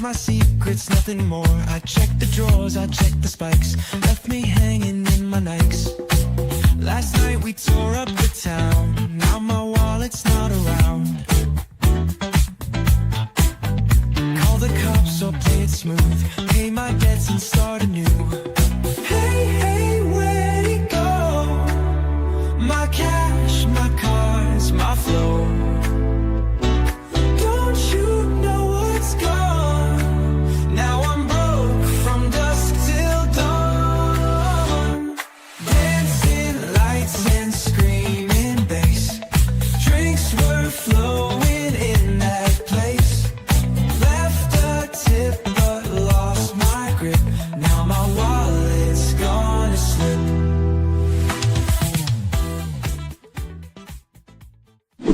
my secrets, nothing more. I checked the drawers, I checked the spikes, left me hanging in my Nikes. Last night we tore up the town, now my wallet's not around. Call the cops or play it smooth, pay my debts and start anew. Hey, hey, where'd it go? My cash, my cars, my flow. Don't you know what's gone? Now I'm broke from dusk till dawn. Dancing lights and screaming bass, drinks were flowing in that place. Left a tip but lost my grip, now my wallet's gonna slip.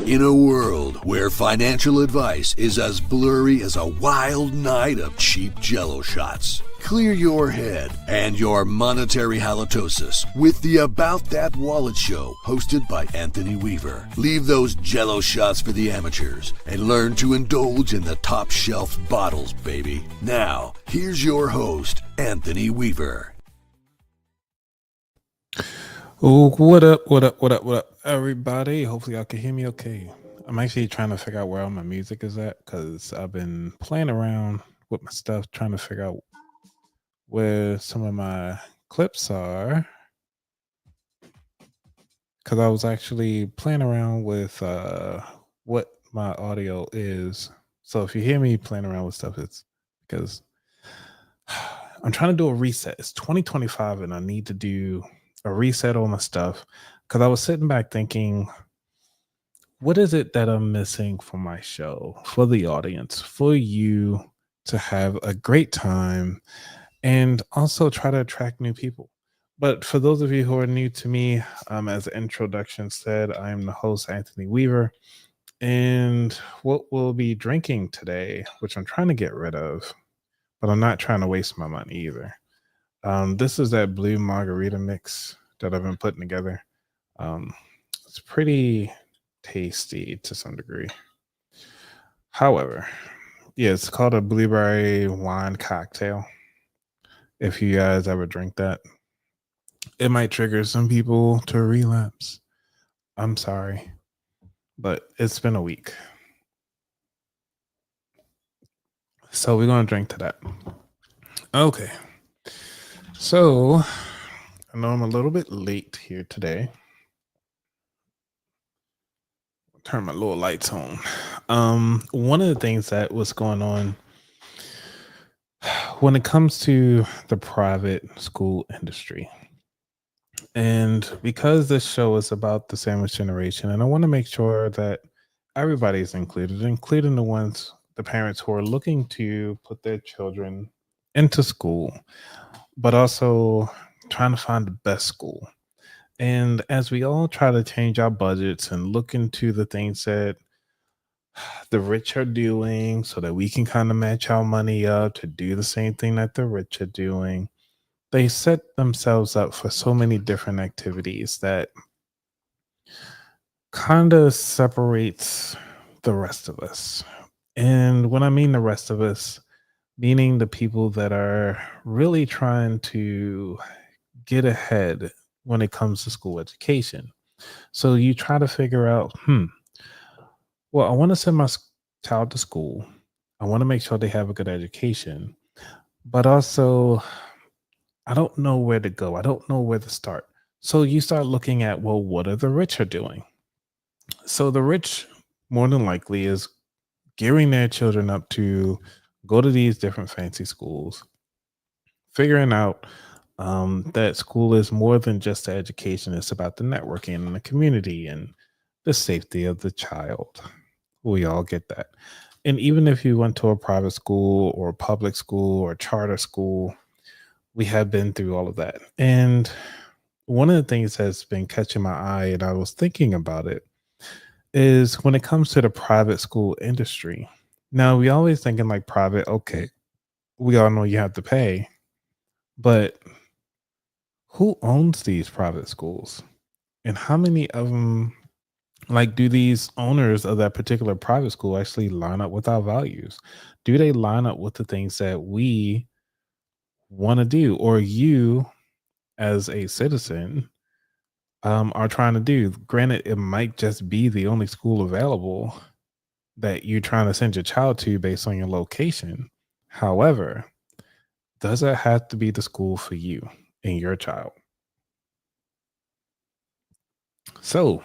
In a world where financial advice is as blurry as a wild night of cheap Jell-O shots, clear your head and your monetary halitosis with the About That Wallet Show, hosted by Anthony Weaver. Leave those Jell-O shots for the amateurs and learn to indulge in the top shelf bottles, baby. Now, here's your host, Anthony Weaver. Oh, what up, everybody? Hopefully y'all can hear me okay. I'm actually trying to figure out where all my music is at because I've been playing around with my stuff, trying to figure out where some of my clips are. Because I was actually playing around with what my audio is. So if you hear me playing around with stuff, it's because I'm trying to do a reset. It's 2025 and I need to do a reset on my stuff because I was sitting back thinking, what is it that I'm missing for my show, for the audience, for you to have a great time and also try to attract new people? But for those of you who are new to me, as the introduction said, I'm the host, Anthony Weaver, and what we'll be drinking today, which I'm trying to get rid of, but I'm not trying to waste my money either. This is that blue margarita mix that I've been putting together. It's pretty tasty to some degree. However, yeah, it's called a blueberry wine cocktail. If you guys ever drink that, it might trigger some people to relapse. I'm sorry, but it's been a week. So we're going to drink to that. Okay. So I know I'm a little bit late here today. Turn my little lights on. One of the things that was going on when it comes to the private school industry, and because this show is about the sandwich generation, and I want to make sure that everybody's included, including the parents who are looking to put their children into school, but also trying to find the best school. And as we all try to change our budgets and look into the things that the rich are doing so that we can kind of match our money up to do the same thing that the rich are doing, they set themselves up for so many different activities that kind of separates the rest of us. And when I mean the rest of us, meaning the people that are really trying to get ahead when it comes to school education. So you try to figure out, well, I want to send my child to school. I want to make sure they have a good education, but also I don't know where to go. I don't know where to start. So you start looking at, well, what are the rich are doing? So the rich, more than likely, is gearing their children up to go to these different fancy schools, figuring out that school is more than just the education. It's about the networking and the community and the safety of the child. We all get that. And even if you went to a private school or a public school or charter school, we have been through all of that. And one of the things that's been catching my eye, and I was thinking about it, is when it comes to the private school industry. Now, we always thinking like private, okay, we all know you have to pay, but who owns these private schools? And how many of them Like, do these owners of that particular private school actually line up with our values? Do they line up with the things that we want to do, or you as a citizen are trying to do? Granted, it might just be the only school available that you're trying to send your child to based on your location. However, does it have to be the school for you and your child? So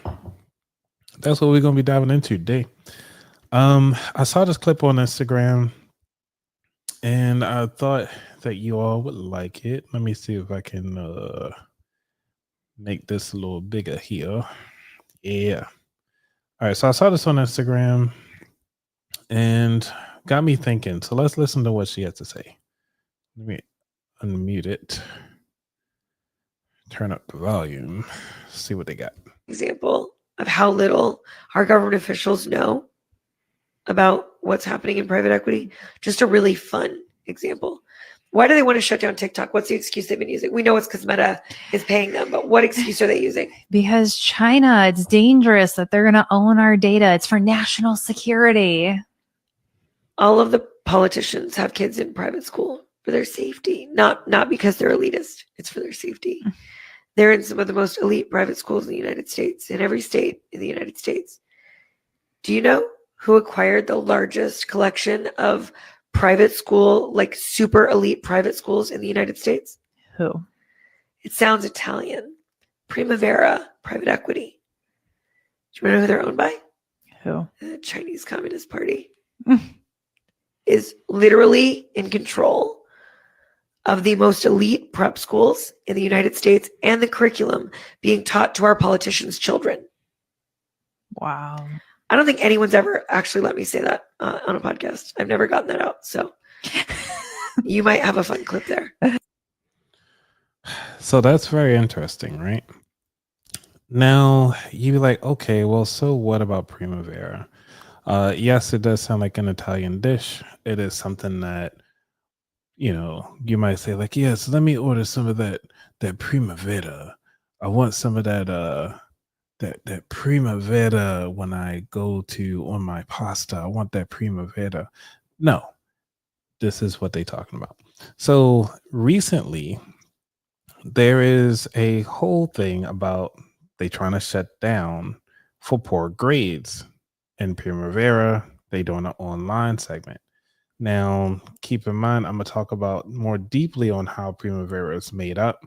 that's what we're gonna be diving into today. I saw this clip on Instagram and I thought that you all would like it. Let me see if I can make this a little bigger here. Yeah. All right. So I saw this on Instagram and got me thinking. So let's listen to what she has to say. Let me unmute it. Turn up the volume. See what they got. Example of how little our government officials know about what's happening in private equity. Just a really fun example. Why do they want to shut down TikTok? What's the excuse they've been using? We know it's because Meta is paying them, but what excuse are they using? Because China, it's dangerous that they're going to own our data. It's for national security. All of the politicians have kids in private school for their safety, not because they're elitist. It's for their safety. They're in some of the most elite private schools in the United States, in every state in the United States. Do you know who acquired the largest collection of private school, like super elite private schools in the United States? Who? It sounds Italian. Primavera Private Equity. Do you want to know who they're owned by? Who? The Chinese Communist Party is literally in control of the most elite prep schools in the United States and the curriculum being taught to our politicians' children. Wow. I don't think anyone's ever actually let me say that on a podcast. I've never gotten that out. So you might have a fun clip there. So that's very interesting, right? Now you'd be like, okay, well, so what about Primavera? Yes, it does sound like an Italian dish. It is something that, you know, you might say like, yes, let me order some of that Primavera. I want some of that that Primavera when I go to on my pasta. I want that Primavera. No, this is what they're talking about. So recently, there is a whole thing about they trying to shut down for poor grades. In Primavera, they doing an online segment. Now, keep in mind, I'm going to talk about more deeply on how Primavera is made up,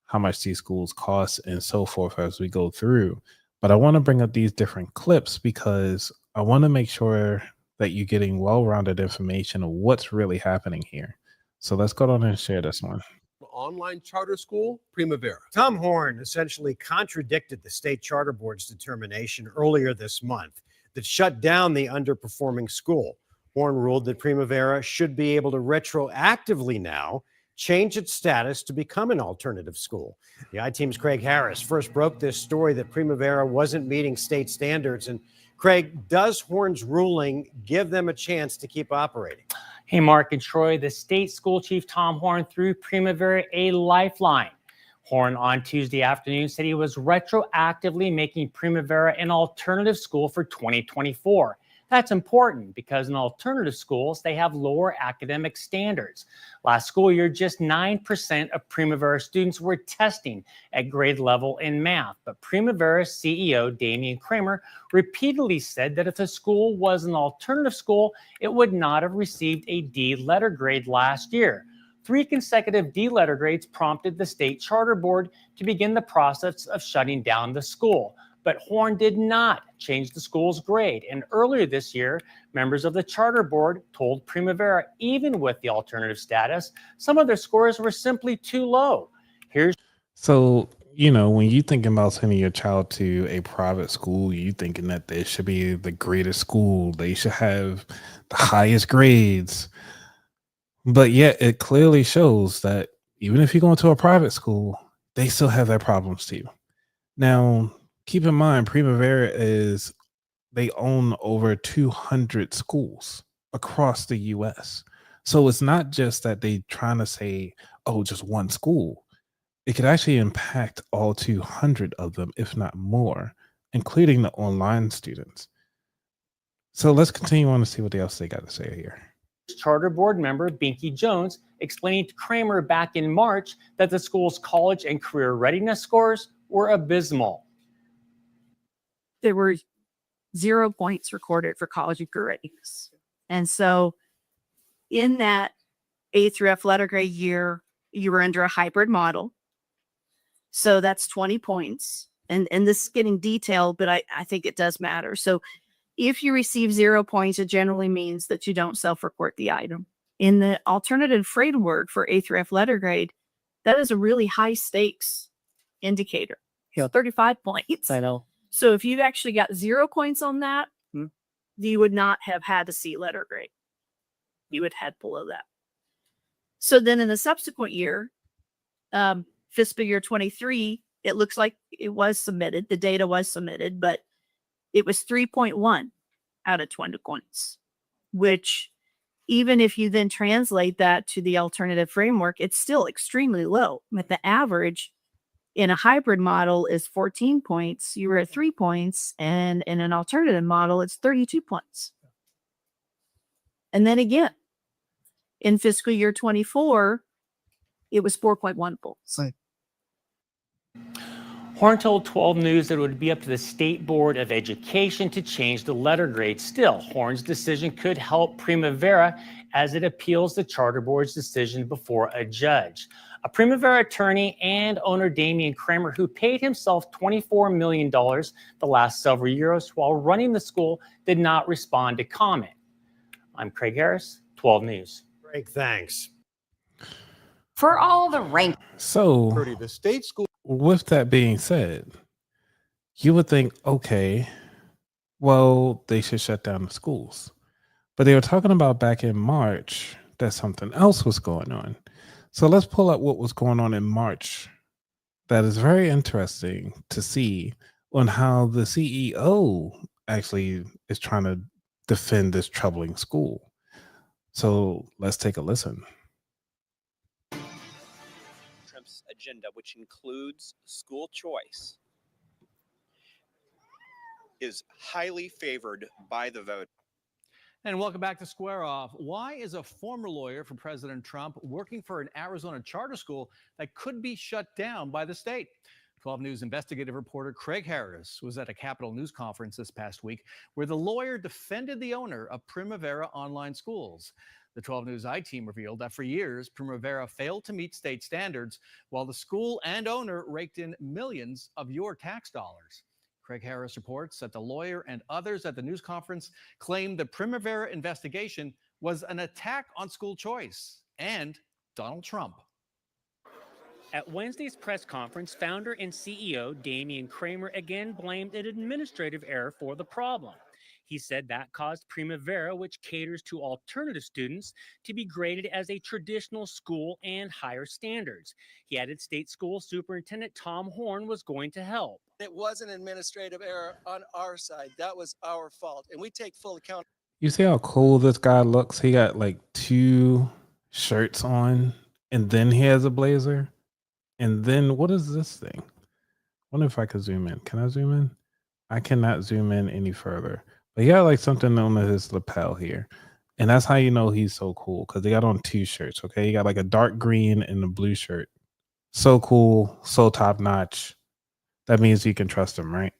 how much these schools cost, and so forth as we go through. But I want to bring up these different clips because I want to make sure that you're getting well-rounded information of what's really happening here. So let's go on and share this one. Online charter school, Primavera. Tom Horn essentially contradicted the state charter board's determination earlier this month that shut down the underperforming school. Horn ruled that Primavera should be able to retroactively now change its status to become an alternative school. The I-Team's Craig Harris first broke this story that Primavera wasn't meeting state standards. And Craig, does Horn's ruling give them a chance to keep operating? Hey, Mark and Troy, the state school chief Tom Horn threw Primavera a lifeline. Horn on Tuesday afternoon said he was retroactively making Primavera an alternative school for 2024. That's important because in alternative schools, they have lower academic standards. Last school year, just 9% of Primavera students were testing at grade level in math. But Primavera CEO Damian Kramer repeatedly said that if the school was an alternative school, it would not have received a D letter grade last year. 3 consecutive D letter grades prompted the state charter board to begin the process of shutting down the school. But Horn did not change the school's grade. And earlier this year, members of the charter board told Primavera, even with the alternative status, some of their scores were simply too low. So, you know, when you thinking about sending your child to a private school, you thinking that they should be the greatest school. They should have the highest grades. But yet it clearly shows that even if you go into a private school, they still have their problems too. Now, keep in mind, Primavera they own over 200 schools across the U.S. So it's not just that they trying to say, oh, just one school. It could actually impact all 200 of them, if not more. including the online students. So let's continue on to see what else they got to say here. Charter board member Binky Jones explaining to Kramer back in March that the school's college and career readiness scores were abysmal. There were 0 points recorded for college and career readiness. And so in that A through F letter grade year, you were under a hybrid model. So that's 20 points. And this is getting detailed, but I think it does matter. So if you receive 0 points, it generally means that you don't self-report the item. In the alternative framework for A through F letter grade, that is a really high stakes indicator. Yeah. 35 points. I know. So if you actually got 0 points on that, you would not have had a C letter grade. You would have had below that. So then in the subsequent year, fiscal year 23, it looks like it was submitted. The data was submitted, but it was 3.1 out of 20 points, which even if you then translate that to the alternative framework, it's still extremely low. But the average in a hybrid model is 14 points. You were at 3 points, and in an alternative model, it's 32 points. And then again, in fiscal year 24, it was 4.1 points. Right. Horn told 12 News that it would be up to the State Board of Education to change the letter grade. Still, Horn's decision could help Primavera as it appeals the charter board's decision before a judge. A Primavera attorney and owner Damian Kramer, who paid himself $24 million the last several years while running the school, did not respond to comment. I'm Craig Harris, 12 News. Greg, thanks. For all the rank. So The state school. with that being said, you would think, okay, well, they should shut down the schools. But they were talking about back in March that something else was going on. So let's pull up what was going on in March. That is very interesting to see on how the CEO actually is trying to defend this troubling school. So let's take a listen. Trump's agenda, which includes school choice, is highly favored by the vote. And welcome back to Square Off. Why is a former lawyer for President Trump working for an Arizona charter school that could be shut down by the state? 12 News investigative reporter Craig Harris was at a Capitol News conference this past week where the lawyer defended the owner of Primavera Online Schools. The 12 News I-team revealed that for years, Primavera failed to meet state standards while the school and owner raked in millions of your tax dollars. Craig Harris reports that the lawyer and others at the news conference claimed the Primavera investigation was an attack on school choice and Donald Trump. At Wednesday's press conference, founder and CEO Damian Kramer again blamed an administrative error for the problem. He said that caused Primavera, which caters to alternative students, to be graded as a traditional school and higher standards. He added State School Superintendent Tom Horn was going to help. It was an administrative error on our side. That was our fault, and we take full account. You see how cool this guy looks? He got like 2 shirts on, and then he has a blazer. And then what is this thing? I wonder if I could zoom in. Can I zoom in? I cannot zoom in any further. But he got like something on his lapel here. And that's how you know he's so cool, because they got on 2 shirts. Okay. He got like a dark green and a blue shirt. So cool, so top notch. That means you can trust him, right?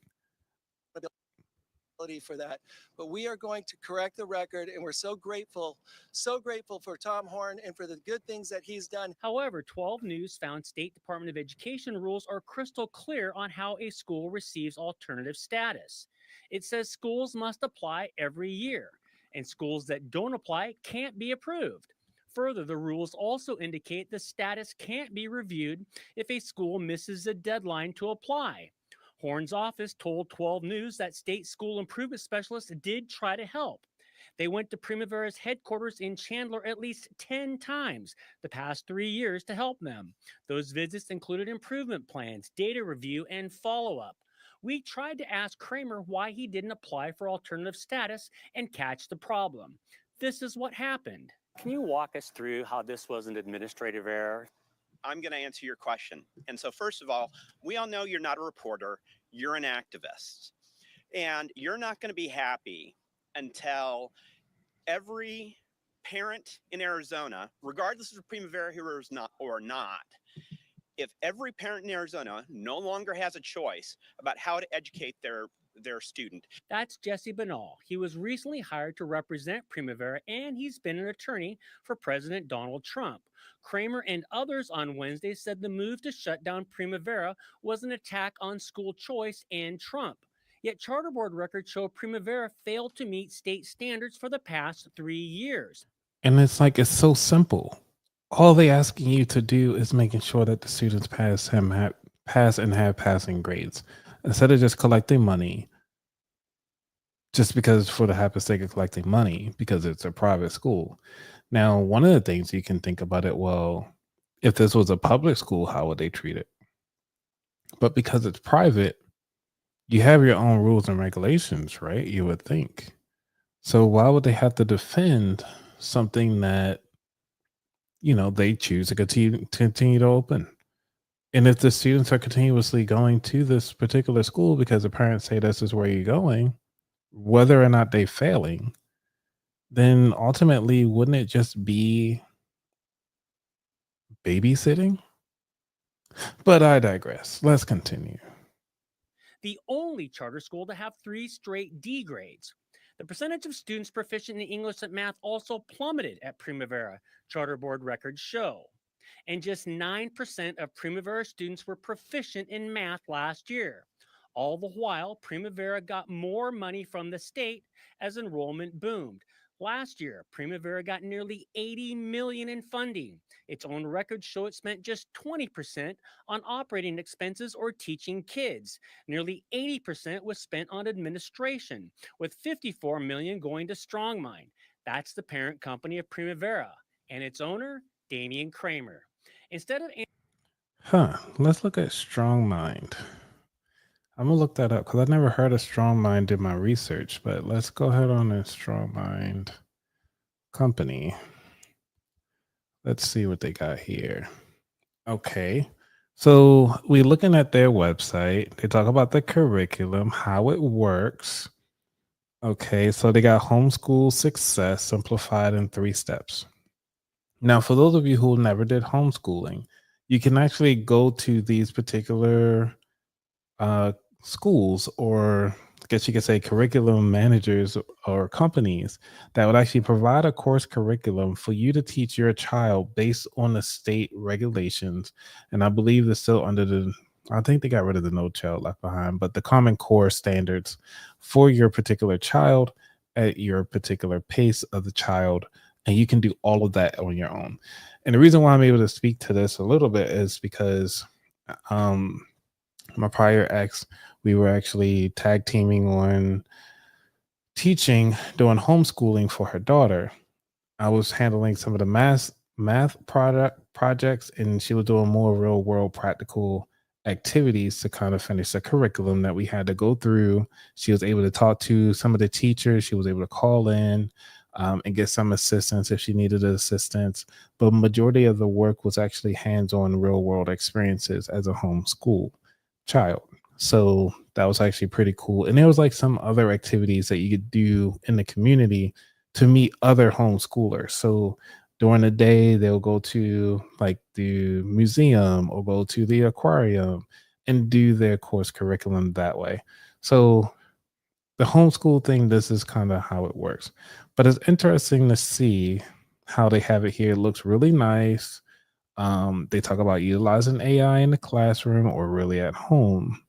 For that, but we are going to correct the record, and we're so grateful for Tom Horn and for the good things that he's done. However, 12 News found State Department of Education rules are crystal clear on how a school receives alternative status. It says schools must apply every year, and schools that don't apply can't be approved. Further, the rules also indicate the status can't be reviewed if a school misses the deadline to apply. Horn's office told 12 News that state school improvement specialists did try to help. They went to Primavera's headquarters in Chandler at least 10 times the past 3 years to help them. Those visits included improvement plans, data review, and follow-up. We tried to ask Kramer why he didn't apply for alternative status and catch the problem. This is what happened. Can you walk us through how this was an administrative error? I'm going to answer your question. And so first of all, we all know you're not a reporter, you're an activist. And you're not going to be happy until every parent in Arizona, regardless of Primavera heroes or not, if every parent in Arizona no longer has a choice about how to educate their student. That's Jesse Banal. He was recently hired to represent Primavera, and he's been an attorney for President Donald Trump. Kramer and others on Wednesday said the move to shut down Primavera was an attack on school choice and Trump. Yet charter board records show Primavera failed to meet state standards for the past 3 years. And it's like it's so simple. All they asking you to do is making sure that the students pass and have passing grades, instead of just collecting money just because for the happy sake of collecting money because it's a private school. Now, one of the things you can think about it, well, if this was a public school, how would they treat it? But because it's private, you have your own rules and regulations, right? You would think. So why would they have to defend something that, they choose to continue to open? And if the students are continuously going to this particular school because the parents say this is where you're going, whether or not they're failing, then ultimately, wouldn't it just be babysitting? But I digress. Let's continue. The only charter school to have 3 straight D grades. The percentage of students proficient in English and math also plummeted at Primavera, charter board records show. And just 9% of Primavera students were proficient in math last year. All the while, Primavera got more money from the state as enrollment boomed. Last year, Primavera got nearly $80 million in funding. Its own records show it spent just 20% on operating expenses or teaching kids. Nearly 80% was spent on administration, with $54 million going to Strongmind. That's the parent company of Primavera, and its owner, Damian Kramer. Instead of Let's look at Strong Mind. I'm gonna look that up because I never heard of Strong Mind in my research, but let's go ahead on a Strong Mind company. Let's see what they got here. Okay. So we're looking at their website. They talk about the curriculum, how it works. Okay, so they got homeschool success simplified in 3 steps. Now, for those of you who never did homeschooling, you can actually go to these particular schools, or I guess you could say curriculum managers or companies that would actually provide a course curriculum for you to teach your child based on the state regulations. And I believe they're still under I think they got rid of the No Child Left Behind, but the Common Core standards for your particular child at your particular pace of the child. And you can do all of that on your own. And the reason why I'm able to speak to this a little bit is because my prior ex, we were actually tag teaming on teaching, doing homeschooling for her daughter. I was handling some of the math projects, and she was doing more real world practical activities to kind of finish the curriculum that we had to go through. She was able to talk to some of the teachers. She was able to call in and get some assistance if she needed assistance. But majority of the work was actually hands-on real world experiences as a homeschool child. So that was actually pretty cool. And there was like some other activities that you could do in the community to meet other homeschoolers. So during the day, they'll go to like the museum or go to the aquarium and do their course curriculum that way. So the homeschool thing, this is kind of how it works. But it's interesting to see how they have it here. It looks really nice. They talk about utilizing AI in the classroom or really at home,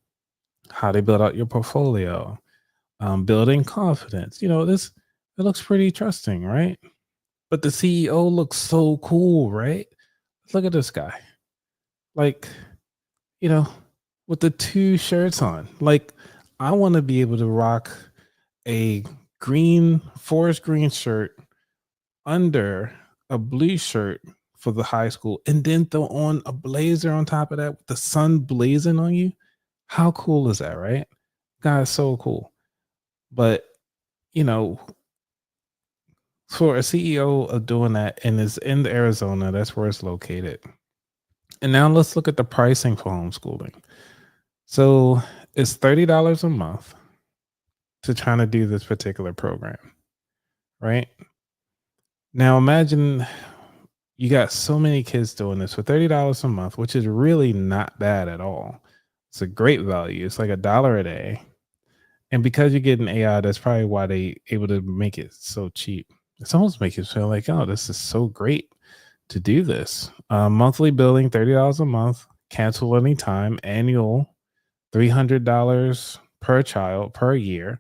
how they build out your portfolio, building confidence. It looks pretty trusting, right? But the CEO looks so cool, right? Look at this guy. Like, with the 2 shirts on. Like, I want to be able to rock a forest green shirt under a blue shirt for the high school, and then throw on a blazer on top of that with the sun blazing on you. How cool is that, right? Guy's so cool. But for a CEO of doing that, and is in Arizona, that's where it's located. And now let's look at the pricing for homeschooling. So it's $30 a month. to trying to do this particular program, right? Now imagine you got so many kids doing this for $30 a month, which is really not bad at all. It's a great value. It's like $1 a day. And because you're getting AI, that's probably why they able to make it so cheap. It's almost making you feel like, oh, this is so great to do this. Monthly billing, $30 a month, cancel anytime, annual, $300 per child per year,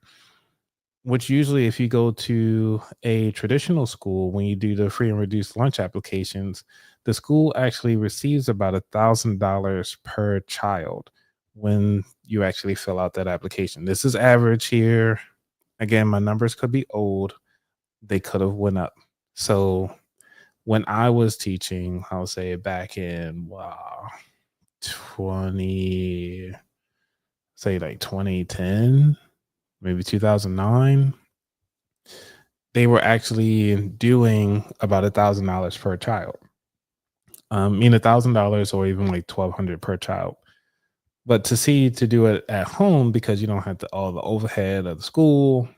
which usually if you go to a traditional school, when you do the free and reduced lunch applications, the school actually receives about $1,000 per child when you actually fill out that application. This is average here. Again, my numbers could be old. They could have went up. So when I was teaching, I'll say back in 2010, maybe 2009, they were actually doing about $1,000 per child. $1,000 or even like $1,200 per child. But to do it at home, because you don't have all the overhead of the school,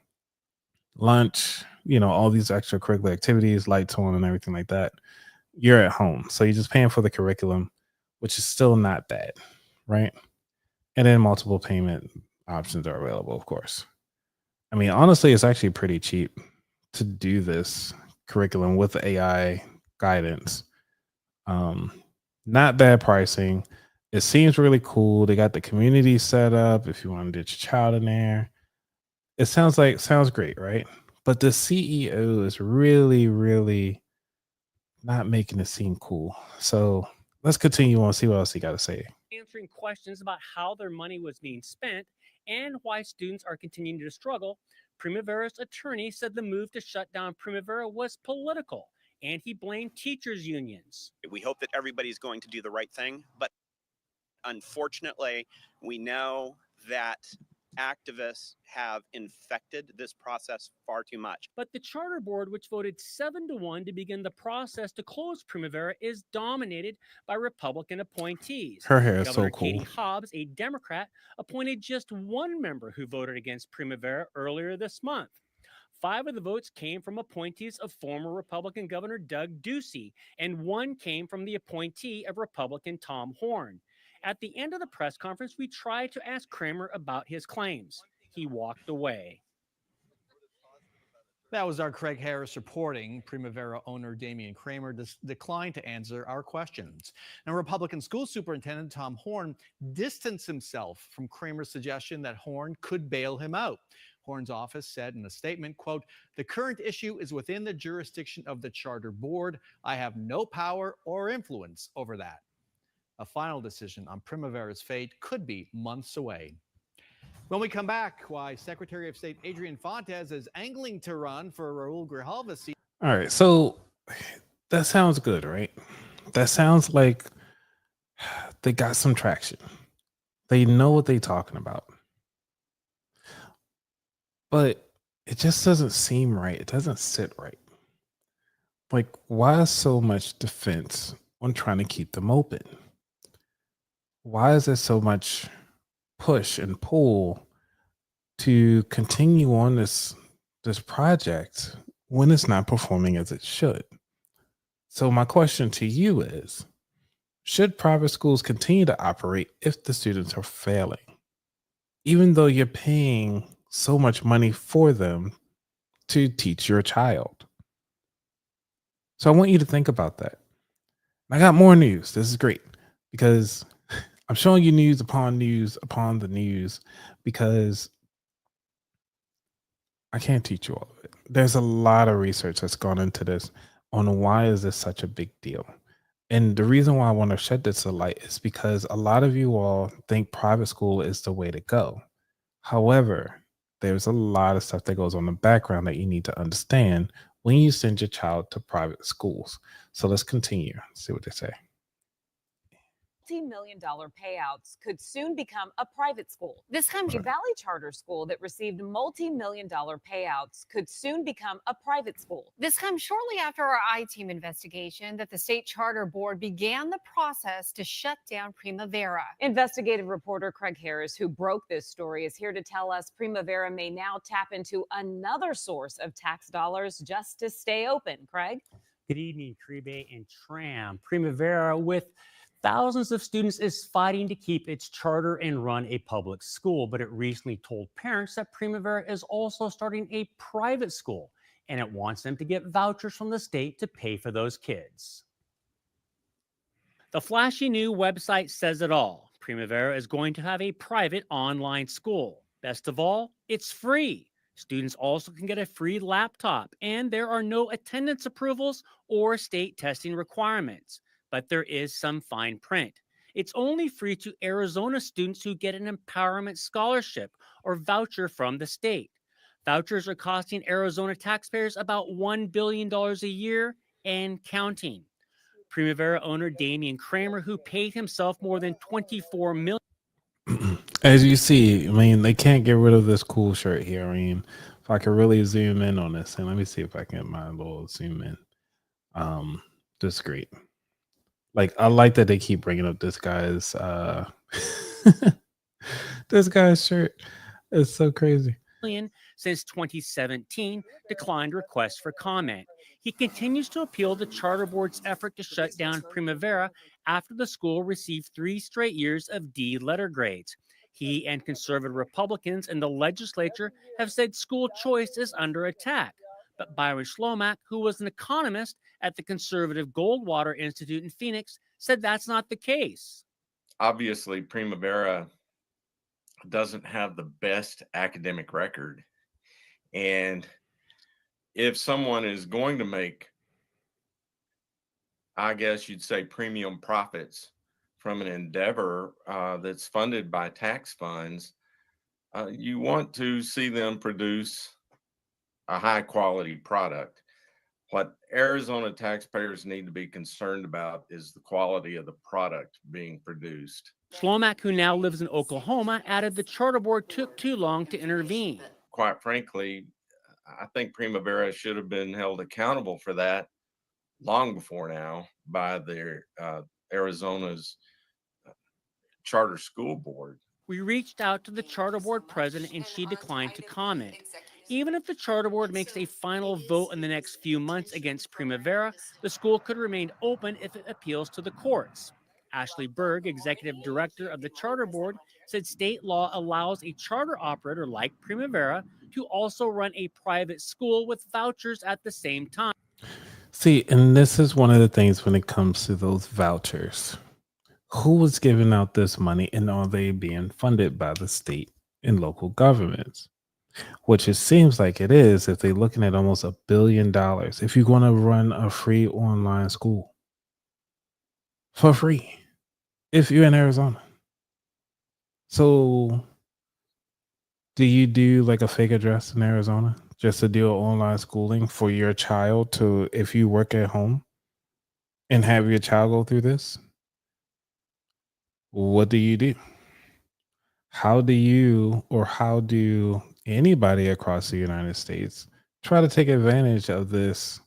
lunch, all these extracurricular activities, lights on and everything like that, you're at home. So you're just paying for the curriculum, which is still not bad, right? And then multiple payment options are available, of course. I mean, honestly, it's actually pretty cheap to do this curriculum with the AI guidance. Not bad pricing. It seems really cool. They got the community set up if you want to get your child in there. It sounds great, right? But the CEO is really, really not making it seem cool. So let's continue on, see what else he got to say. Answering questions about how their money was being spent and why students are continuing to struggle, Primavera's attorney said the move to shut down Primavera was political, and he blamed teachers' unions. We hope that everybody's going to do the right thing, but unfortunately, we know that activists have infected this process far too much. But the charter board, which voted 7-1 to begin the process to close Primavera, is dominated by Republican appointees. Her hair is Governor so cool. Katie Hobbs, a Democrat, appointed just one member who voted against Primavera earlier this month. 5 of the votes came from appointees of former Republican Governor Doug Ducey, and 1 came from the appointee of Republican Tom Horn. At the end of the press conference, we tried to ask Kramer about his claims. He walked away. That was our Craig Harris reporting. Primavera owner Damian Kramer declined to answer our questions. And Republican school superintendent Tom Horn distanced himself from Kramer's suggestion that Horn could bail him out. Horn's office said in a statement, quote, "The current issue is within the jurisdiction of the charter board. I have no power or influence over that." A final decision on Primavera's fate could be months away. When we come back, why Secretary of State Adrian Fontes is angling to run for Raul Grijalva's seat. All right, so that sounds good, right? That sounds like they got some traction. They know what they're talking about. But it just doesn't seem right. It doesn't sit right. Like, why so much defense on trying to keep them open? Why is there so much push and pull to continue on this project when it's not performing as it should? So my question to you is, should private schools continue to operate if the students are failing, even though you're paying so much money for them to teach your child? So I want you to think about that. I got more news. This is great because I'm showing you news upon news upon the news because I can't teach you all of it. There's a lot of research that's gone into this on why is this such a big deal. And the reason why I want to shed this light is because a lot of you all think private school is the way to go. However, there's a lot of stuff that goes on in the background that you need to understand when you send your child to private schools. So let's continue. See what they say. multi-million-dollar payouts could soon become a private school. This comes a Valley charter school that received multi-million-dollar payouts could soon become a private school. This comes shortly after our I-Team investigation that the state charter board began the process to shut down Primavera. Investigative reporter Craig Harris, who broke this story, is here to tell us Primavera may now tap into another source of tax dollars just to stay open. Craig? Good evening, Crebe and Tram. Primavera, with thousands of students, is fighting to keep its charter and run a public school, but it recently told parents that Primavera is also starting a private school, and it wants them to get vouchers from the state to pay for those kids. The flashy new website says it all. Primavera is going to have a private online school. Best of all, it's free. Students also can get a free laptop, and there are no attendance approvals or state testing requirements. But there is some fine print. It's only free to Arizona students who get an empowerment scholarship or voucher from the state. Vouchers are costing Arizona taxpayers about $1 billion a year and counting. Primavera owner Damian Kramer, who paid himself more than $24 million. As you see, I mean, they can't get rid of this cool shirt here. I mean, if I could really zoom in on this, and let me see if I can get my little zoom in. This is great. Like, I like that they keep bringing up this guy's this guy's shirt. It's so crazy. Since 2017, declined requests for comment. He continues to appeal the charter board's effort to shut down Primavera after the school received 3 straight years of D letter grades. He and conservative Republicans in the legislature have said school choice is under attack. But Byron Schlomack, who was an economist at the conservative Goldwater Institute in Phoenix, said that's not the case. Obviously, Primavera doesn't have the best academic record. And if someone is going to make, I guess you'd say, premium profits from an endeavor that's funded by tax funds, you want to see them produce a high quality product. What Arizona taxpayers need to be concerned about is the quality of the product being produced. Schlomack, who now lives in Oklahoma, added the charter board took too long to intervene. Quite frankly, I think Primavera should have been held accountable for that long before now by their Arizona's charter school board. We reached out to the charter board president and she declined to comment. Even if the charter board makes a final vote in the next few months against Primavera, the school could remain open if it appeals to the courts. Ashley Berg, executive director of the charter board, said state law allows a charter operator like Primavera to also run a private school with vouchers at the same time. See, and this is one of the things when it comes to those vouchers. Who was giving out this money, and are they being funded by the state and local governments? Which it seems like it is if they're looking at almost $1 billion. If you're going to run a free online school for free, if you're in Arizona. So do you do like a fake address in Arizona just to do online schooling for your child to, if you work at home and have your child go through this? What do you do? How do anybody across the United States try to take advantage of this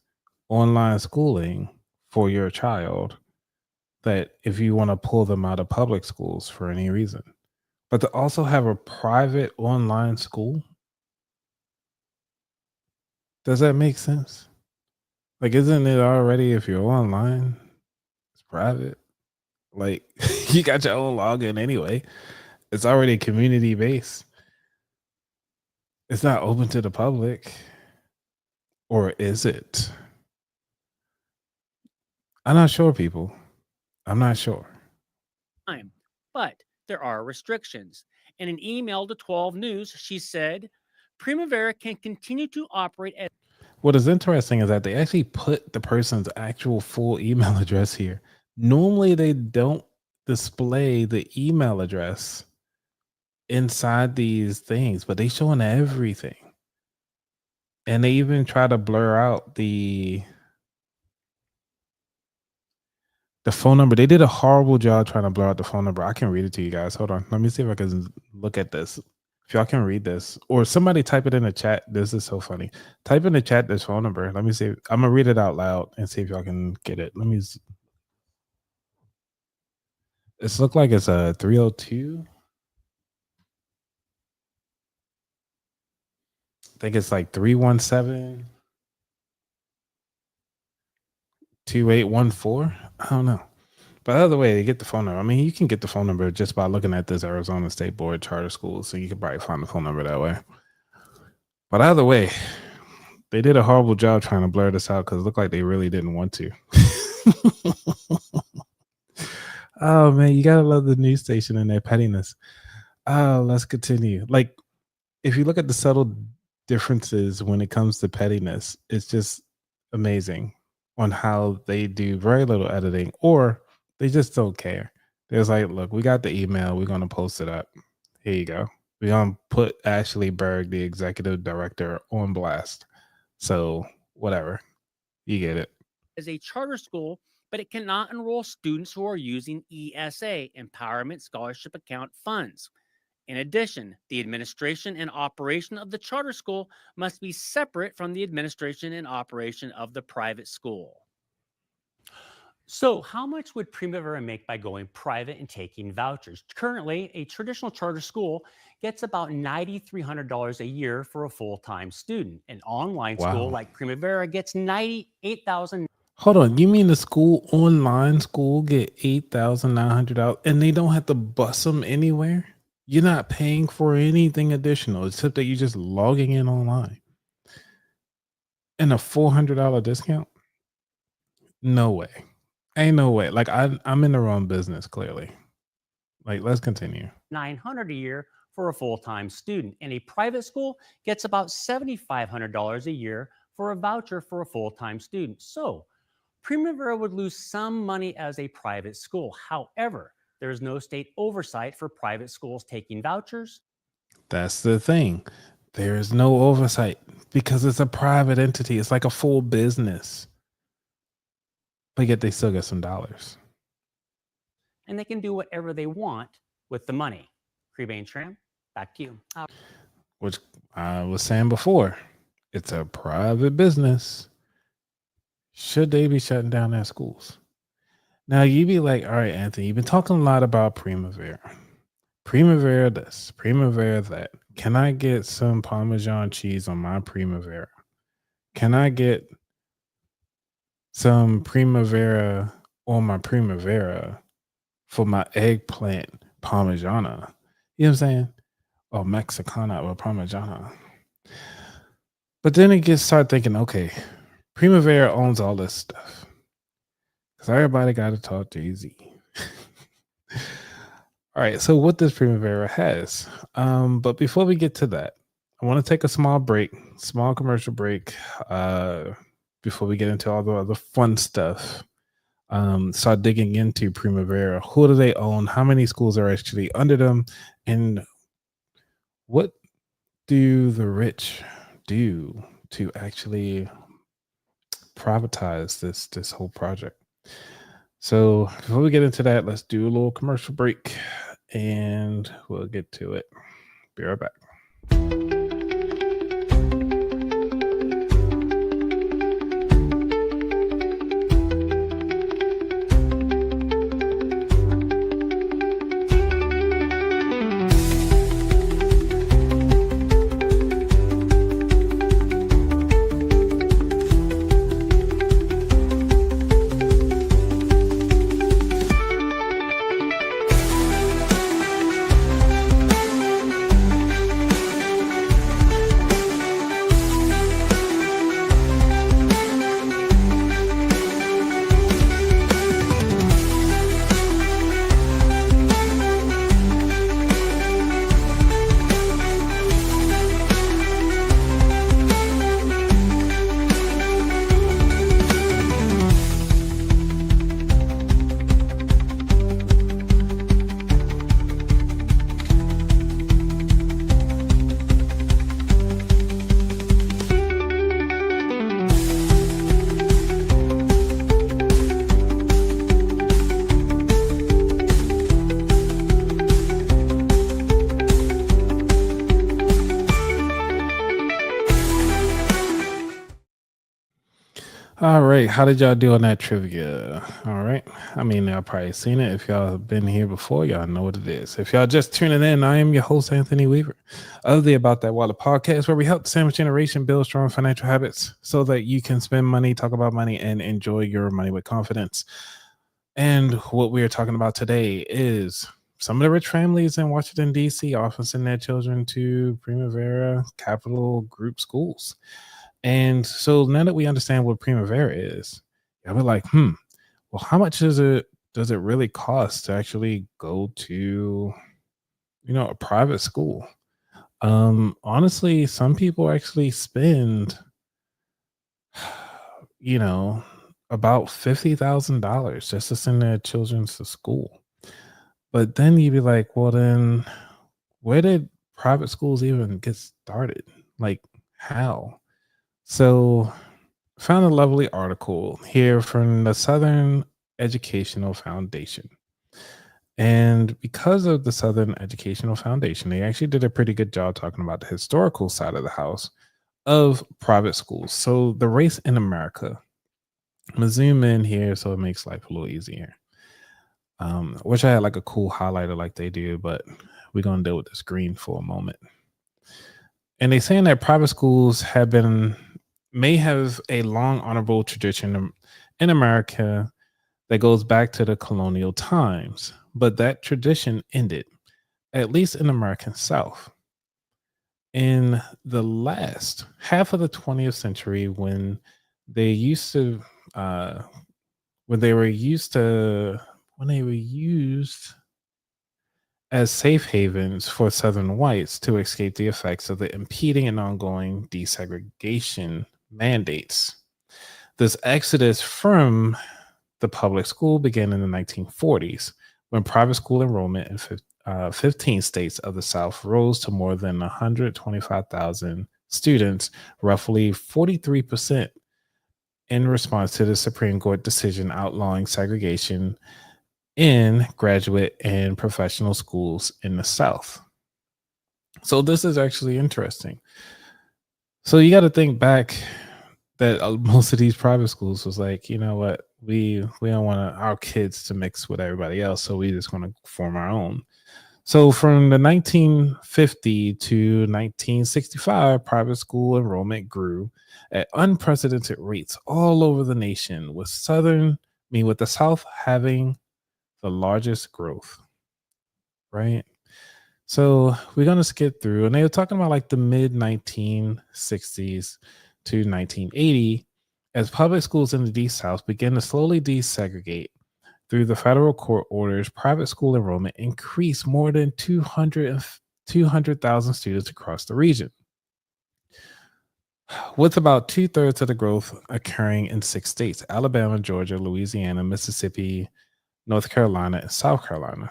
online schooling for your child, that if you want to pull them out of public schools for any reason, but to also have a private online school? Does that make sense? Like, isn't it already, if you're online, it's private? Like, you got your own login anyway. It's already community based. It's not open to the public. Or is it? I'm not sure, people. I'm not sure. But there are restrictions. In an email to 12 News, she said, Primavera can continue to operate as... What is interesting is that they actually put the person's actual full email address here. Normally, they don't display the email address inside these things, but they showing everything. And they even try to blur out the The phone number, they did a horrible job trying to blur out the phone number. I can read it to you guys. Hold on. Let me see if I can look at this. If y'all can read this, or somebody type it in the chat. This is so funny. Type in the chat this phone number. Let me see. I'm gonna read it out loud and see if y'all can get it. Let me. It's look like it's a 302. I think it's like 317 2814. I don't know. But either way, they get the phone number. I mean, you can get the phone number just by looking at this Arizona State Board charter school. So you can probably find the phone number that way. But either way, they did a horrible job trying to blur this out because it looked like they really didn't want to. Oh, man, you got to love the news station and their pettiness. Let's continue. Like, if you look at the subtle differences when it comes to pettiness, it's just amazing on how they do very little editing, or they just don't care. There's like, look, we got the email. We're going to post it up. Here you go. We're going to put Ashley Berg, the executive director, on blast. So whatever. You get it. As a charter school, but it cannot enroll students who are using ESA, Empowerment Scholarship Account funds. In addition, the administration and operation of the charter school must be separate from the administration and operation of the private school. So how much would Primavera make by going private and taking vouchers? Currently, a traditional charter school gets about $9,300 a year for a full-time student. An online school like Primavera gets $98,000. Hold on. You mean the school, online school, get $8,900 and they don't have to bus them anywhere? You're not paying for anything additional except that you're just logging in online. And a $400 discount? No way. Ain't no way. Like I'm in the wrong business, clearly. Like, let's continue. $900 a year for a full-time student. And a private school gets about $7,500 a year for a voucher for a full-time student. So Primavera would lose some money as a private school. However, there is no state oversight for private schools taking vouchers. That's the thing. There is no oversight because it's a private entity. It's like a full business. But yet they still get some dollars. And they can do whatever they want with the money. Crebane Tram, back to you. Which I was saying before, it's a private business. Should they be shutting down their schools? Now you be like, all right, Anthony, you've been talking a lot about Primavera. Primavera this, Primavera that. Can I get some Parmesan cheese on my Primavera? Can I get some Primavera on my Primavera for my eggplant Parmigiana? You know what I'm saying? Or Mexicana or Parmigiana. But then it start thinking, okay, Primavera owns all this stuff. Because everybody got to talk to Jay-Z. All right, so what does Primavera has? But before we get to that, I want to take a small commercial break, before we get into all the other fun stuff. Start digging into Primavera. Who do they own? How many schools are actually under them? And what do the rich do to actually privatize this whole project? So before we get into that, let's do a little commercial break and we'll get to it. Be right back. All right. How did y'all do on that trivia? All right. I mean, y'all probably seen it. If y'all have been here before, y'all know what it is. If y'all just tuning in, I am your host, Anthony Weaver, of the About That Water podcast, where we help the sandwich generation build strong financial habits so that you can spend money, talk about money, and enjoy your money with confidence. And what we are talking about today is some of the rich families in Washington, D.C. often send their children to Primavera Capital Group schools. And so now that we understand what Primavera is, yeah, we're like, well, how much does it really cost to actually go to, a private school? Honestly, some people actually spend, about $50,000 just to send their children to school. But then you'd be like, well, then where did private schools even get started? Like, how? So found a lovely article here from the Southern Educational Foundation. And because of the Southern Educational Foundation, they actually did a pretty good job talking about the historical side of the house of private schools. So the race in America. I'm gonna zoom in here so it makes life a little easier. Wish I had like a cool highlighter like they do, but we're gonna deal with the screen for a moment. And they're saying that private schools may have a long honorable tradition in America that goes back to the colonial times, but that tradition ended, at least in the American South, in the last half of the 20th century when they used to when they were used as safe havens for Southern whites to escape the effects of the impeding and ongoing desegregation mandates. This exodus from the public school began in the 1940s when private school enrollment in 15 states of the South rose to more than 125,000 students, roughly 43%, in response to the Supreme Court decision outlawing segregation in graduate and professional schools in the South. So this is actually interesting. So you got to think back that most of these private schools was like, you know what, we don't want our kids to mix with everybody else, so we just want to form our own. So from the 1950 to 1965, private school enrollment grew at unprecedented rates all over the nation, with the South having the largest growth, right? So we're gonna skip through, and they were talking about like the mid 1960s to 1980 as public schools in the Deep South began to slowly desegregate. Through the federal court orders, private school enrollment increased more than 200,000 students across the region, with about 2/3 of the growth occurring in 6 states: Alabama, Georgia, Louisiana, Mississippi, North Carolina, and South Carolina.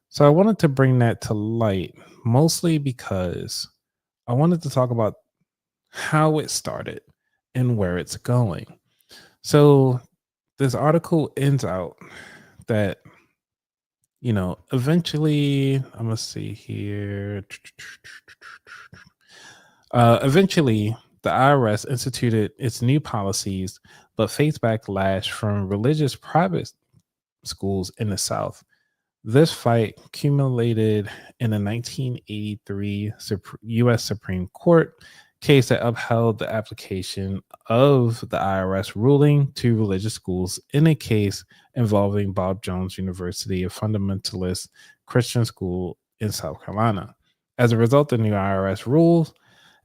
So I wanted to bring that to light mostly because I wanted to talk about how it started and where it's going. So this article ends out that, eventually, I'm going to see here. Eventually, the IRS instituted its new policies, but faced backlash from religious private schools in the South. This fight culminated in a 1983 U.S. Supreme Court case that upheld the application of the IRS ruling to religious schools in a case involving Bob Jones University, a fundamentalist Christian school in South Carolina. As a result of the new IRS rules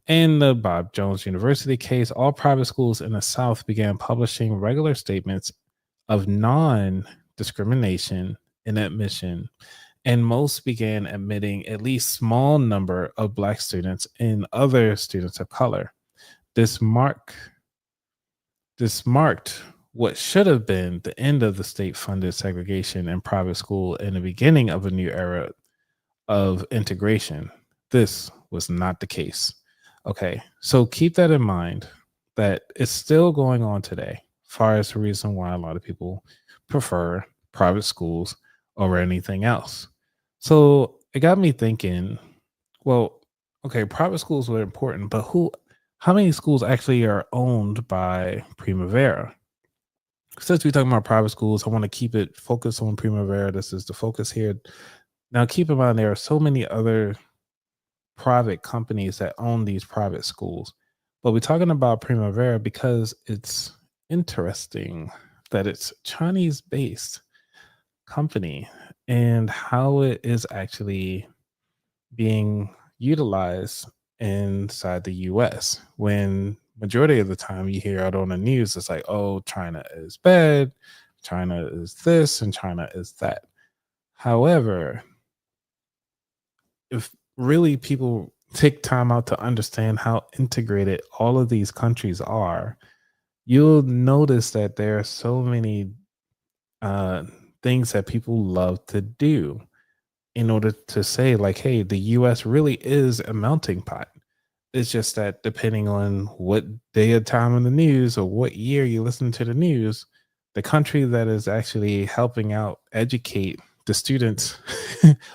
and the Bob Jones University case, all private schools in the South began publishing regular statements of non-discrimination in admission, and most began admitting at least small number of Black students and other students of color. This marked what should have been the end of the state-funded segregation in private school and the beginning of a new era of integration. This was not the case. Okay, so keep that in mind, that it's still going on today, as far as the reason why a lot of people prefer private schools over anything else. So it got me thinking, well, okay, private schools were important, but how many schools actually are owned by Primavera? Since we're talking about private schools, I want to keep it focused on Primavera. This is the focus here. Now, keep in mind, there are so many other private companies that own these private schools. But we're talking about Primavera because it's interesting that it's Chinese based company and how it is actually being utilized inside the US when majority of the time you hear out on the news it's like, oh, China is bad, China is this, and China is that. However, if really people take time out to understand how integrated all of these countries are, you'll notice that there are so many uh, things that people love to do in order to say, like, hey, the US really is a melting pot. It's just that depending on what day of time in the news or what year you listen to the news, the country that is actually helping out educate the students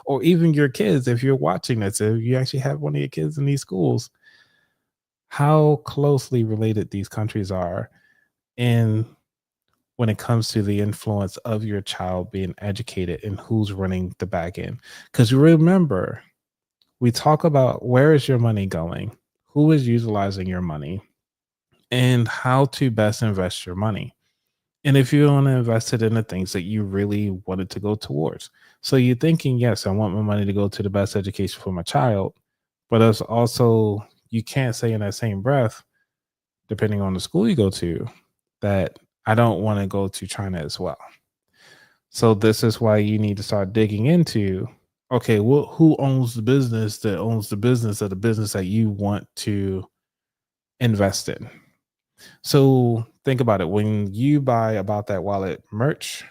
or even your kids, if you're watching this, if you actually have one of your kids in these schools, how closely related these countries are in when it comes to the influence of your child being educated and who's running the back end. Because remember, we talk about where is your money going, who is utilizing your money, and how to best invest your money. And if you want to invest it in the things that you really want it to go towards. So you're thinking, yes, I want my money to go to the best education for my child. But it's also, you can't say in that same breath, depending on the school you go to, that I don't want to go to China as well. So this is why you need to start digging into, okay, well, who owns the business that owns the business of the business that you want to invest in? So think about it. When you buy About That Wallet merch,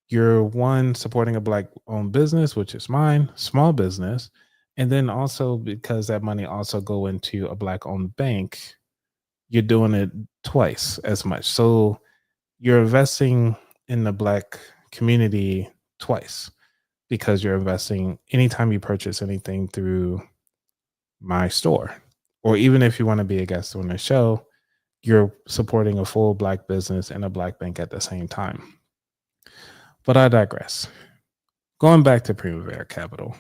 you're one supporting a black owned business, which is mine, small business. And then also because that money also go into a black owned bank, you're doing it twice as much. So you're investing in the black community twice because you're investing anytime you purchase anything through my store. Or even if you want to be a guest on the show, you're supporting a full black business and a black bank at the same time. But I digress. Going back to Primavera Capital.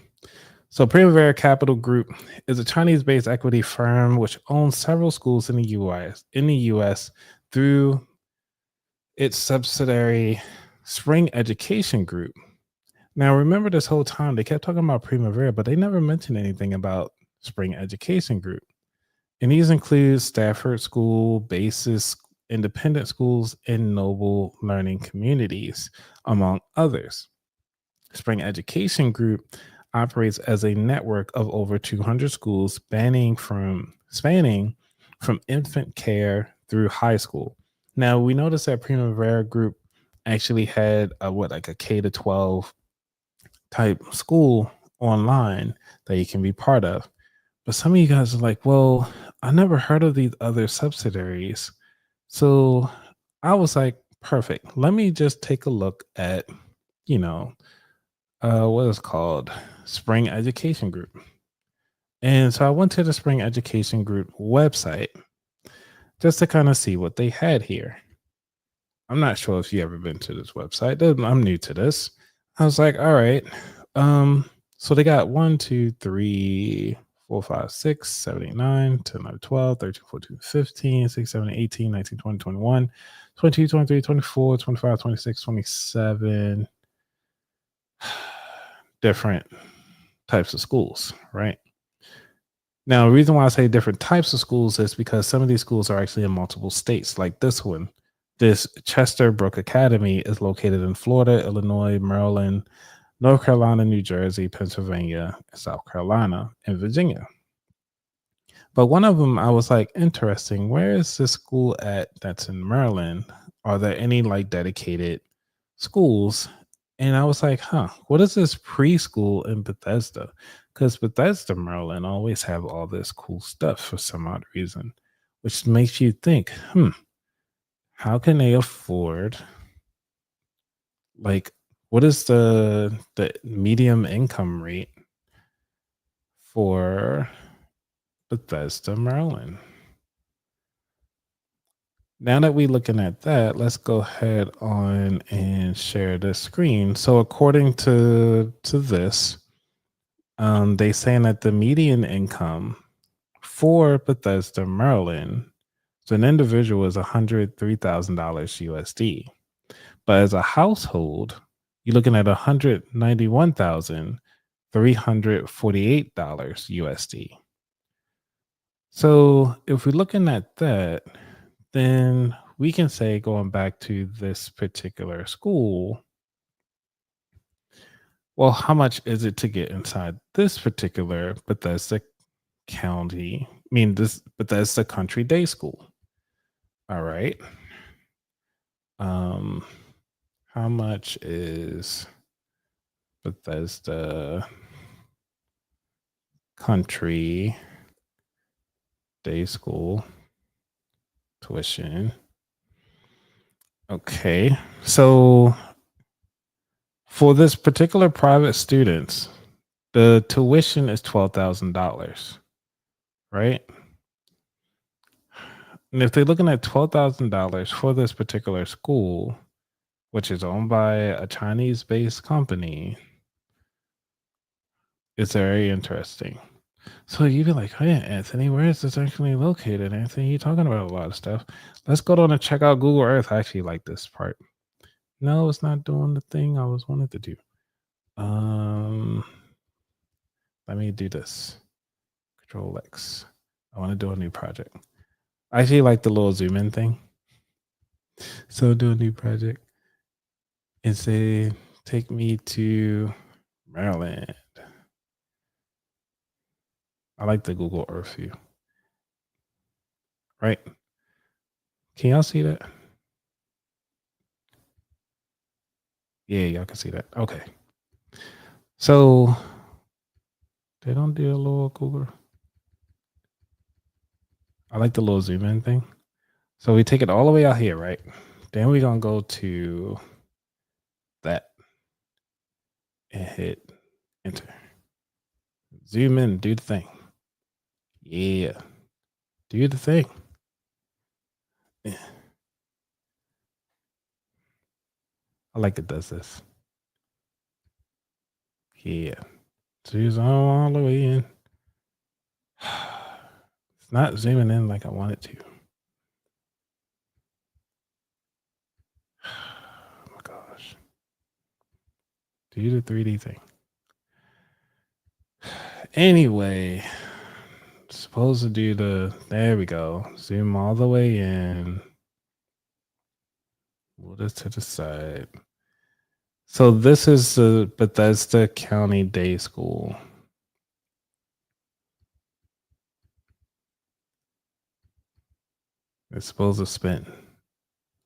So Primavera Capital Group is a Chinese-based equity firm which owns several schools in the US through its subsidiary Spring Education Group. Now remember, this whole time they kept talking about Primavera, but they never mentioned anything about Spring Education Group. And these include Stafford School, Basis, independent schools, and Noble Learning Communities, among others. Spring Education Group operates as a network of over 200 schools spanning from infant care through high school. Now we noticed that Primavera Group actually had like a K to 12 type school online that you can be part of. But some of you guys are like, well, I never heard of these other subsidiaries. So I was like, perfect. Let me just take a look at, what is called Spring Education Group. And so I went to the Spring Education Group website just to kind of see what they had here. I'm not sure if you ever been to this website. I'm new to this. I was like, all right. So they got 1, 2, 3, 4, 5, 6, 7, 8, 9, 10, 11, 12, 13, 14, 15, 16, 17, 18, 19, 20, 21, 22, 23, 24, 25, 26, 27 different types of schools, right? Now, the reason why I say different types of schools is because some of these schools are actually in multiple states, like this one. This Chester Brook Academy is located in Florida, Illinois, Maryland, North Carolina, New Jersey, Pennsylvania, South Carolina, and Virginia. But one of them, I was like, interesting. Where is this school at that's in Maryland? Are there any like dedicated schools? And I was like, what is this preschool in Bethesda? Because Bethesda, Maryland always have all this cool stuff for some odd reason, which makes you think, how can they afford, like, what is the medium income rate for Bethesda, Maryland? Now that we're looking at that, let's go ahead on and share the screen. So according to this, they saying that the median income for Bethesda, Maryland, so an individual is $103,000 USD. But as a household, you're looking at $191,348 USD. So if we're looking at that, then we can say, going back to this particular school, well, how much is it to get inside this particular Bethesda County? I mean, this Bethesda Country Day School. All right. How much is Bethesda Country Day School tuition? Okay. So for this particular private students, the tuition is $12,000, right? And if they're looking at $12,000 for this particular school, which is owned by a Chinese-based company, it's very interesting. So you'd be like, hey, Anthony, where is this actually located? Anthony, you're talking about a lot of stuff. Let's go down and check out Google Earth. I actually like this part. No, it's not doing the thing I was wanted to do. Let me do this. Control X. I want to do a new project. I actually like the little zoom in thing. So do a new project and say, take me to Maryland. I like the Google Earth view. Right? Can y'all see that? Yeah, y'all can see that. Okay. So they don't do a little Google. I like the little zoom in thing. So we take it all the way out here, right? Then we're going to go to that and hit enter. Zoom in, do the thing. Yeah. Do the thing. Yeah. I like it does this. Yeah. Zoom all the way in. It's not zooming in like I want it to. Oh my gosh. Do the 3D thing. Anyway, supposed to do there we go. Zoom all the way in. Move this to the side. So this is the Bethesda County Day School. It's supposed to spin.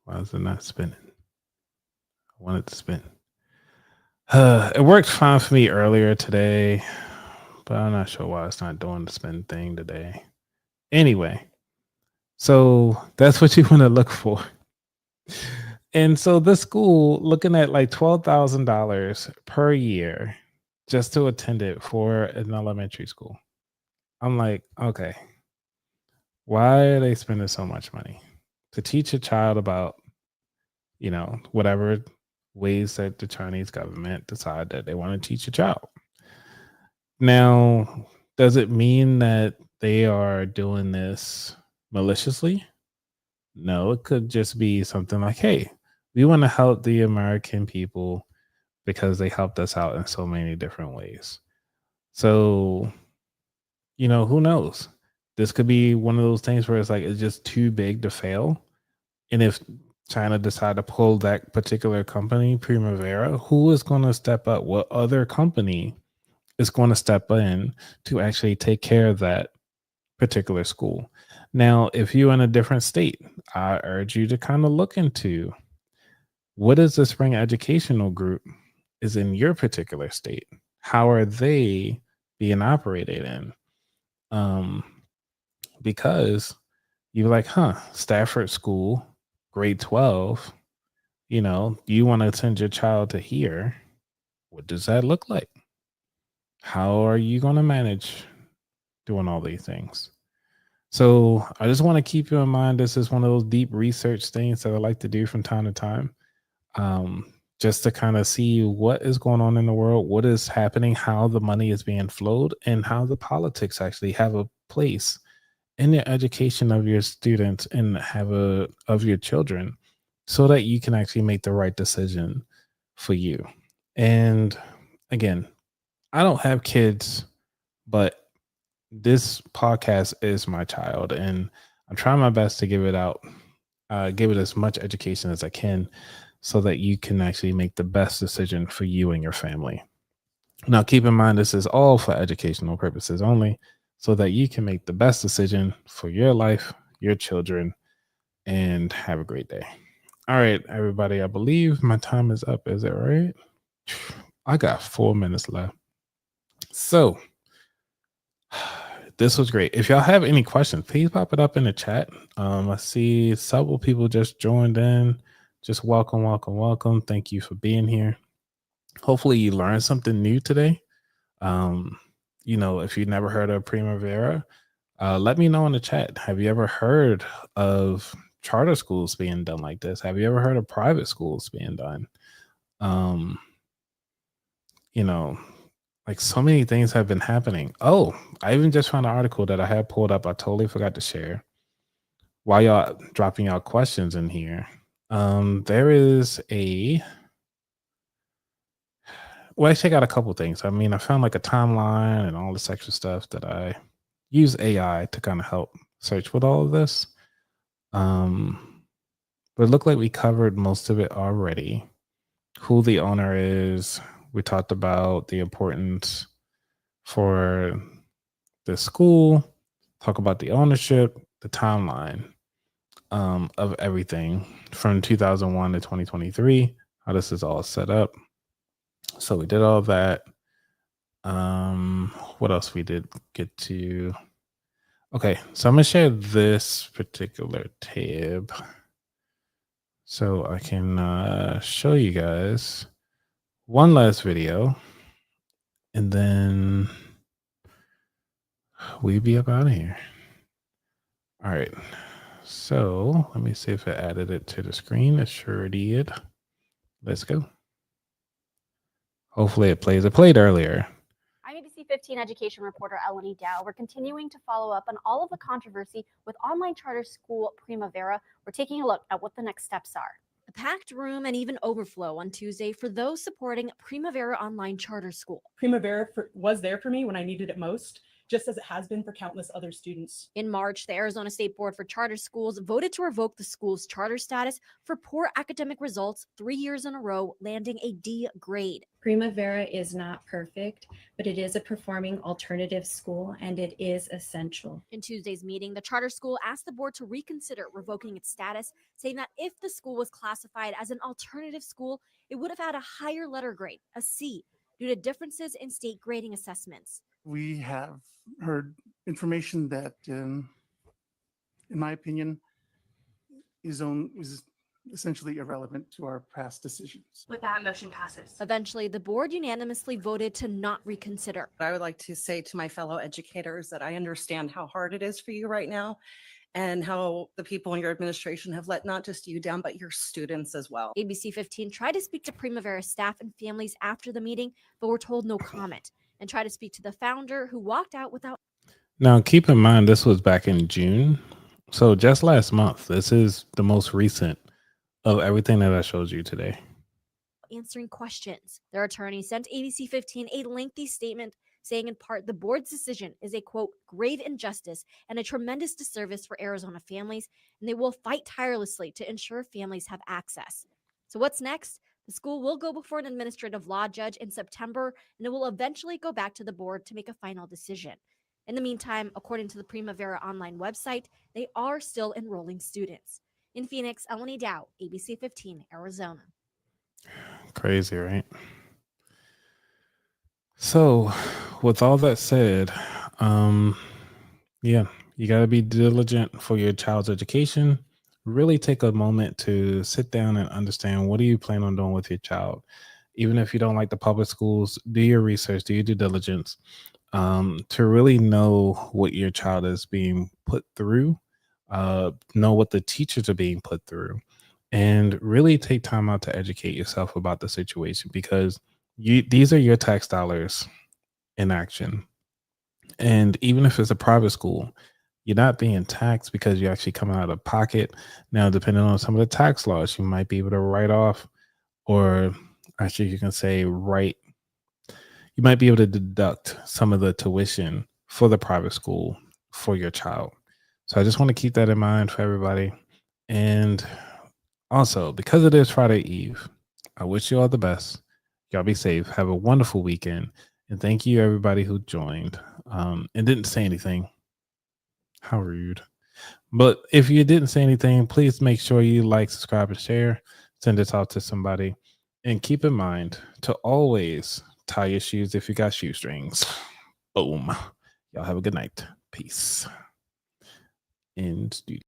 Why is it not spinning? I want it to spin. It worked fine for me earlier today, but I'm not sure why it's not doing the spin thing today. Anyway, so that's what you want to look for. And so this school looking at like $12,000 per year just to attend it for an elementary school. I'm like, okay, why are they spending so much money to teach a child about, whatever ways that the Chinese government decide that they want to teach a child? Now, does it mean that they are doing this maliciously? No, it could just be something like, hey, we want to help the American people because they helped us out in so many different ways. So, who knows? This could be one of those things where it's just too big to fail. And if China decide to pull that particular company, Primavera, who is going to step up? What other company is going to step in to actually take care of that particular school? Now, if you're in a different state, I urge you to kind of look into what is the Spring Educational Group is in your particular state. How are they being operated in? Because you're like, Stafford School, grade 12, you want to send your child to here. What does that look like? How are you going to manage doing all these things? So I just want to keep you in mind. This is one of those deep research things that I like to do from time to time, just to kind of see what is going on in the world, what is happening, how the money is being flowed, and how the politics actually have a place in the education of your students and have a of your children, so that you can actually make the right decision for you. And again, I don't have kids, but this podcast is my child, and I'm trying my best to give it as much education as I can, so that you can actually make the best decision for you and your family. Now, keep in mind, this is all for educational purposes only, so that you can make the best decision for your life, your children, and have a great day. All right, everybody, I believe my time is up. Is it right? I got 4 minutes left. So, this was great. If y'all have any questions, please pop it up in the chat. I see several people just joined in. Just welcome, welcome, welcome. Thank you for being here. Hopefully you learned something new today. If you've never heard of Primavera, let me know in the chat. Have you ever heard of charter schools being done like this? Have you ever heard of private schools being done? You know, like so many things have been happening. Oh, I even just found an article that I had pulled up. I totally forgot to share. While y'all dropping y'all questions in here, there is I check out a couple things. I mean, I found like a timeline and all this extra stuff that I use AI to kind of help search with all of this. But it looked like we covered most of it already. Who the owner is. We talked about the importance for the school, talk about the ownership, the timeline of everything from 2001 to 2023, how this is all set up. So we did all that. What else we did get to? Okay, so I'm gonna share this particular tab so I can show you guys one last video, and then we be up out of here. All right, so let me see if it added it to the screen. It sure did. Let's go. Hopefully it plays. It played earlier. I'm ABC 15 education reporter Eleni Dow. We're continuing to follow up on all of the controversy with online charter school Primavera. We're taking a look at what the next steps are. A packed room and even overflow on Tuesday for those supporting Primavera Online Charter School. Primavera was there for me when I needed it most, just as it has been for countless other students. In March, the Arizona State Board for Charter Schools voted to revoke the school's charter status for poor academic results 3 years in a row, landing a D grade. Primavera is not perfect, but it is a performing alternative school and it is essential. In Tuesday's meeting, the charter school asked the board to reconsider revoking its status, saying that if the school was classified as an alternative school, it would have had a higher letter grade, a C, due to differences in state grading assessments. We have heard information that, in my opinion, is essentially irrelevant to our past decisions. With that, motion passes. Eventually, the board unanimously voted to not reconsider. I would like to say to my fellow educators that I understand how hard it is for you right now and how the people in your administration have let not just you down, but your students as well. ABC 15 tried to speak to Primavera staff and families after the meeting, but were told no comment, and tried to speak to the founder, who walked out without. Now, keep in mind, this was back in June. So just last month. This is the most recent of everything that I showed you today. Answering questions. Their attorney sent ABC 15 a lengthy statement saying in part the board's decision is a, quote, grave injustice and a tremendous disservice for Arizona families, and they will fight tirelessly to ensure families have access. So what's next? The school will go before an administrative law judge in September, and it will eventually go back to the board to make a final decision. In the meantime, according to the Primavera online website, they are still enrolling students. In Phoenix, Eleni Dow, ABC 15, Arizona. Crazy, right? So, with all that said, yeah, you got to be diligent for your child's education. Really take a moment to sit down and understand, what do you plan on doing with your child? Even if you don't like the public schools, do your research, do your due diligence. to really know what your child is being put through, know what the teachers are being put through, and really take time out to educate yourself about the situation, because these are your tax dollars in action. And even if it's a private school, you're not being taxed because you're actually coming out of pocket. Now, depending on some of the tax laws, you might be able to write off, or actually, you can say you might be able to deduct some of the tuition for the private school for your child. So I just want to keep that in mind for everybody. And also, because it is Friday Eve, I wish you all the best. Y'all be safe. Have a wonderful weekend. And thank you, everybody who joined and didn't say anything. How rude. But if you didn't say anything, please make sure you like, subscribe, and share. Send this out to somebody. And keep in mind to always tie your shoes if you got shoestrings. Boom. Y'all have a good night. Peace. End studio.